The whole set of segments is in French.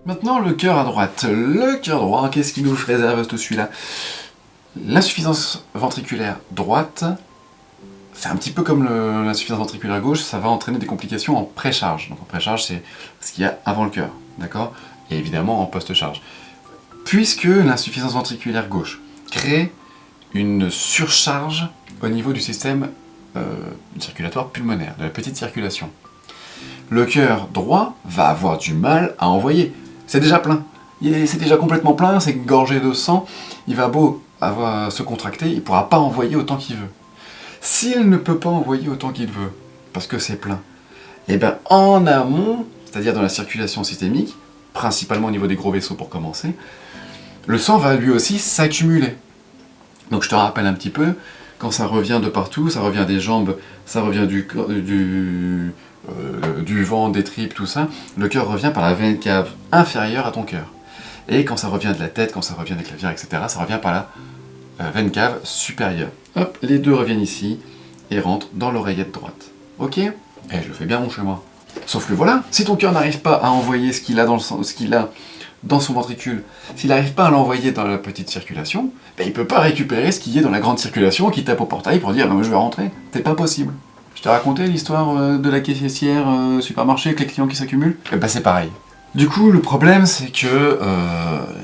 Maintenant, le cœur à droite. Le cœur droit, qu'est-ce qui nous réserve tout celui-là? L'insuffisance ventriculaire droite, c'est un petit peu comme l'insuffisance ventriculaire gauche, ça va entraîner des complications en précharge. Donc en précharge, c'est ce qu'il y a avant le cœur, d'accord? Et évidemment en post-charge. Puisque l'insuffisance ventriculaire gauche crée une surcharge au niveau du système circulatoire pulmonaire, de la petite circulation. Le cœur droit va avoir du mal à envoyer. C'est déjà plein. C'est déjà complètement plein, c'est gorgé de sang. Il va beau se contracter, il ne pourra pas envoyer autant qu'il veut. S'il ne peut pas envoyer autant qu'il veut, parce que c'est plein, et bien en amont, c'est-à-dire dans la circulation systémique, principalement au niveau des gros vaisseaux pour commencer, le sang va lui aussi s'accumuler. Donc je te rappelle un petit peu, quand ça revient de partout, ça revient des jambes, ça revient du vent, des tripes, tout ça, le cœur revient par la veine cave inférieure à ton cœur. Et quand ça revient de la tête, quand ça revient des clavières, etc., ça revient par la veine cave supérieure. Hop, les deux reviennent ici et rentrent dans l'oreillette droite. Ok? Eh, je le fais bien mon chemin. Sauf que voilà, si ton cœur n'arrive pas à envoyer ce qu'il a dans son ventricule, s'il n'arrive pas à l'envoyer dans la petite circulation, ben il ne peut pas récupérer ce qui est dans la grande circulation qui tape au portail pour dire je vais rentrer. C'est pas possible. Je t'ai raconté l'histoire de la caissière supermarché avec les clients qui s'accumulent? Eh ben c'est pareil. Du coup, le problème, c'est que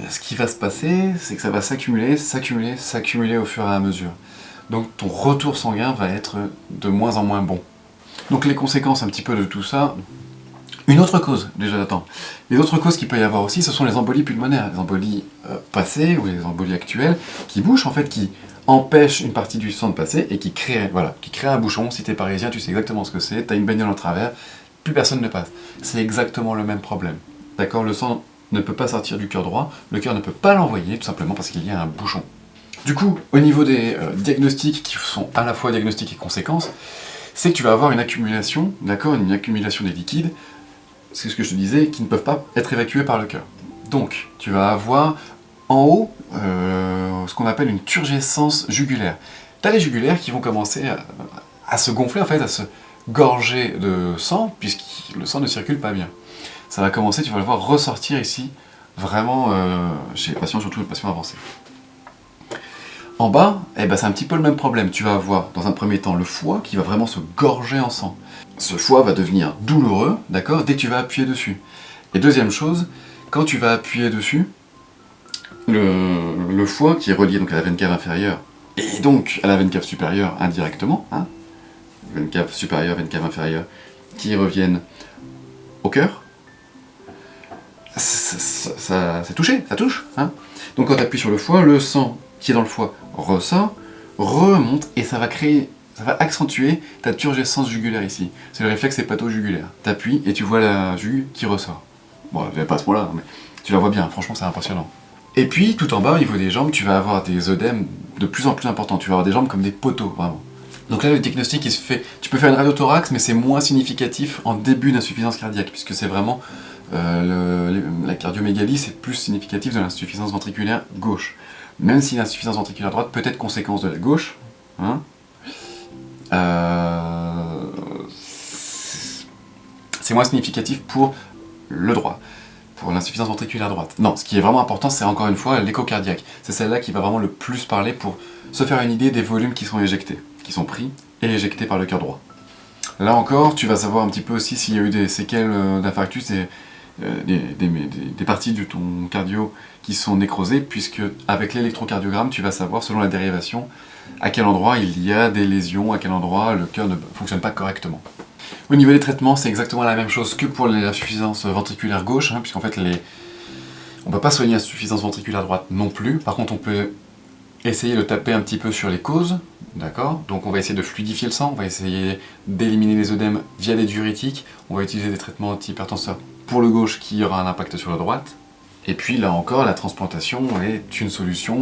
ce qui va se passer, c'est que ça va s'accumuler, s'accumuler, s'accumuler au fur et à mesure. Donc ton retour sanguin va être de moins en moins bon. Donc les conséquences un petit peu de tout ça, une autre cause, déjà attends. Les autres causes qu'il peut y avoir aussi, ce sont les embolies pulmonaires, les embolies passées ou les embolies actuelles, qui bouchent en fait, qui empêchent une partie du sang de passer et qui créent un bouchon. Si t'es parisien, tu sais exactement ce que c'est, t'as une bagnole en travers, plus personne ne passe. C'est exactement le même problème. D'accord, le sang ne peut pas sortir du cœur droit, le cœur ne peut pas l'envoyer, tout simplement parce qu'il y a un bouchon. Du coup, au niveau des diagnostics qui sont à la fois diagnostics et conséquences, c'est que tu vas avoir une accumulation, d'accord, une accumulation des liquides, c'est ce que je te disais, qui ne peuvent pas être évacués par le cœur. Donc, tu vas avoir en haut ce qu'on appelle une turgescence jugulaire. Tu as les jugulaires qui vont commencer à se gonfler, en fait, à se gorger de sang, puisque le sang ne circule pas bien. Ça va commencer, tu vas le voir ressortir ici, vraiment chez les patients, surtout les patients avancés. En bas, eh ben, c'est un petit peu le même problème. Tu vas avoir, dans un premier temps, le foie qui va vraiment se gorger en sang. Ce foie va devenir douloureux, d'accord, dès que tu vas appuyer dessus. Et deuxième chose, quand tu vas appuyer dessus, le foie qui est relié donc à la veine cave inférieure, et donc à la veine cave supérieure indirectement, hein, veine cave supérieure, veine cave inférieure, qui reviennent au cœur, c'est touché, ça touche. Hein. Donc quand tu appuies sur le foie, le sang qui est dans le foie ressort, remonte, et ça va accentuer ta turgescence jugulaire ici. C'est le réflexe hépato-jugulaire. T'appuies et tu vois la jugue qui ressort. Bon, je vais pas à ce point-là, mais tu la vois bien, franchement c'est impressionnant. Et puis, tout en bas, au niveau des jambes, tu vas avoir des œdèmes de plus en plus importants. Tu vas avoir des jambes comme des poteaux, vraiment. Donc là, le diagnostic, il se fait... Tu peux faire une radiothorax, mais c'est moins significatif en début d'insuffisance cardiaque, puisque c'est vraiment... la cardiomégalie, c'est plus significatif de l'insuffisance ventriculaire gauche. Même si l'insuffisance ventriculaire droite peut être conséquence de la gauche, hein, c'est moins significatif pour le droit, pour l'insuffisance ventriculaire droite. Non, ce qui est vraiment important, c'est encore une fois l'écho cardiaque. C'est celle-là qui va vraiment le plus parler pour se faire une idée des volumes qui sont éjectés, qui sont pris et éjectés par le cœur droit. Là encore, tu vas savoir un petit peu aussi s'il y a eu des séquelles d'infarctus et des parties de ton cardio qui sont nécrosées, puisque avec l'électrocardiogramme, tu vas savoir, selon la dérivation, à quel endroit il y a des lésions, à quel endroit le cœur ne fonctionne pas correctement. Au niveau des traitements, c'est exactement la même chose que pour l'insuffisance ventriculaire gauche, hein, puisqu'en fait, on ne peut pas soigner l'insuffisance ventriculaire droite non plus. Par contre, on peut essayer de taper un petit peu sur les causes, d'accord? Donc on va essayer de fluidifier le sang, on va essayer d'éliminer les œdèmes via des diurétiques, on va utiliser des traitements antihypertenseurs pour le gauche qui aura un impact sur la droite. Et puis là encore, la transplantation est une solution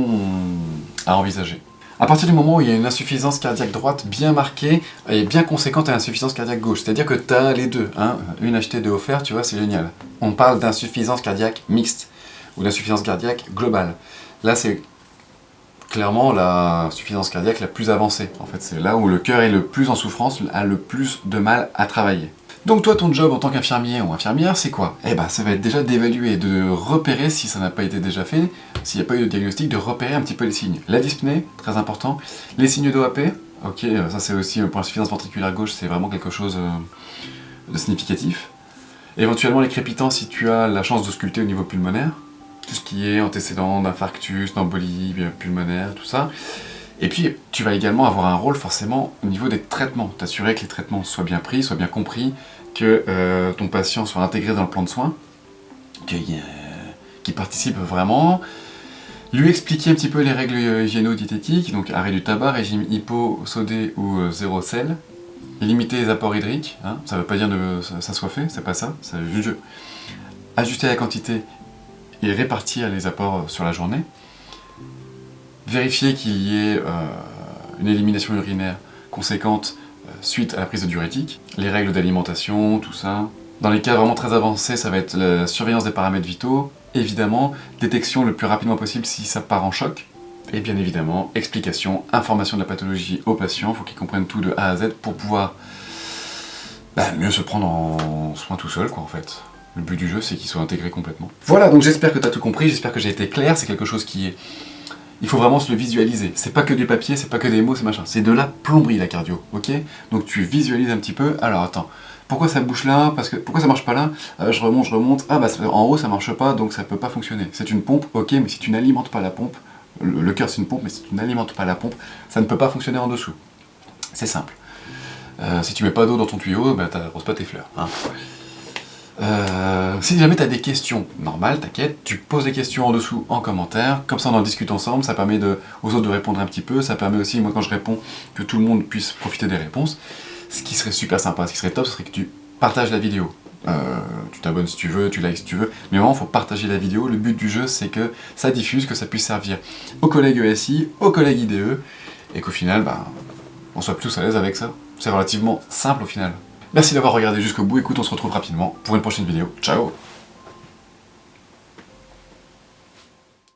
à envisager. À partir du moment où il y a une insuffisance cardiaque droite bien marquée et bien conséquente à l'insuffisance cardiaque gauche, c'est-à-dire que tu as les deux, hein, une achetée, deux offertes, tu vois, c'est génial. On parle d'insuffisance cardiaque mixte ou d'insuffisance cardiaque globale. Là, c'est clairement la suffisance cardiaque la plus avancée. En fait, c'est là où le cœur est le plus en souffrance, a le plus de mal à travailler. Donc toi, ton job en tant qu'infirmier ou infirmière, c'est quoi? Eh ben, ça va être déjà d'évaluer, de repérer si ça n'a pas été déjà fait, s'il n'y a pas eu de diagnostic, de repérer un petit peu les signes. La dyspnée, très important. Les signes d'OAP, ok, ça c'est aussi pour l'insuffisance ventriculaire gauche, c'est vraiment quelque chose de significatif. Éventuellement les crépitants si tu as la chance d'ausculter au niveau pulmonaire. Tout ce qui est antécédent d'infarctus, d'embolie pulmonaire, tout ça. Et puis, tu vas également avoir un rôle forcément au niveau des traitements. T'assurer que les traitements soient bien pris, soient bien compris, que ton patient soit intégré dans le plan de soins, qu'il participe vraiment. Lui expliquer un petit peu les règles hygiéno-diététiques, donc arrêt du tabac, régime hypo, sodé ou zéro sel. Limiter les apports hydriques, hein, ça ne veut pas dire que ça soit fait, c'est pas ça, c'est juste ajuster la quantité et répartir les apports sur la journée. Vérifier qu'il y ait une élimination urinaire conséquente suite à la prise de diurétique, les règles d'alimentation, tout ça. Dans les cas vraiment très avancés, ça va être la surveillance des paramètres vitaux, évidemment, détection le plus rapidement possible si ça part en choc, et bien évidemment, explication, information de la pathologie aux patients, il faut qu'ils comprennent tout de A à Z pour pouvoir mieux se prendre en soin tout seul, quoi, en fait. Le but du jeu, c'est qu'ils soient intégrés complètement. Voilà, donc j'espère que tu as tout compris, j'espère que j'ai été clair, c'est quelque chose qui est... Il faut vraiment se le visualiser. C'est pas que du papier, c'est pas que des mots, c'est machin. C'est de la plomberie, la cardio, ok? Donc tu visualises un petit peu. Alors attends, pourquoi ça bouge là? Pourquoi ça marche pas là? Je remonte. Ah bah en haut ça marche pas, donc ça peut pas fonctionner. C'est une pompe, ok, mais si tu n'alimentes pas la pompe, le cœur c'est une pompe, mais si tu n'alimentes pas la pompe, ça ne peut pas fonctionner en dessous. C'est simple. Si tu mets pas d'eau dans ton tuyau, bah t'arroses pas tes fleurs. Hein. Si jamais tu as des questions, normal, t'inquiète, tu poses des questions en dessous en commentaire, comme ça on en discute ensemble, ça permet aux autres de répondre un petit peu, ça permet aussi, moi quand je réponds, que tout le monde puisse profiter des réponses. Ce qui serait super sympa, ce qui serait top, ce serait que tu partages la vidéo. Tu t'abonnes si tu veux, tu likes si tu veux, mais vraiment il faut partager la vidéo. Le but du jeu c'est que ça diffuse, que ça puisse servir aux collègues ESI, aux collègues IDE, et qu'au final, on soit tous à l'aise avec ça. C'est relativement simple au final. Merci d'avoir regardé jusqu'au bout, écoute, on se retrouve rapidement pour une prochaine vidéo. Ciao!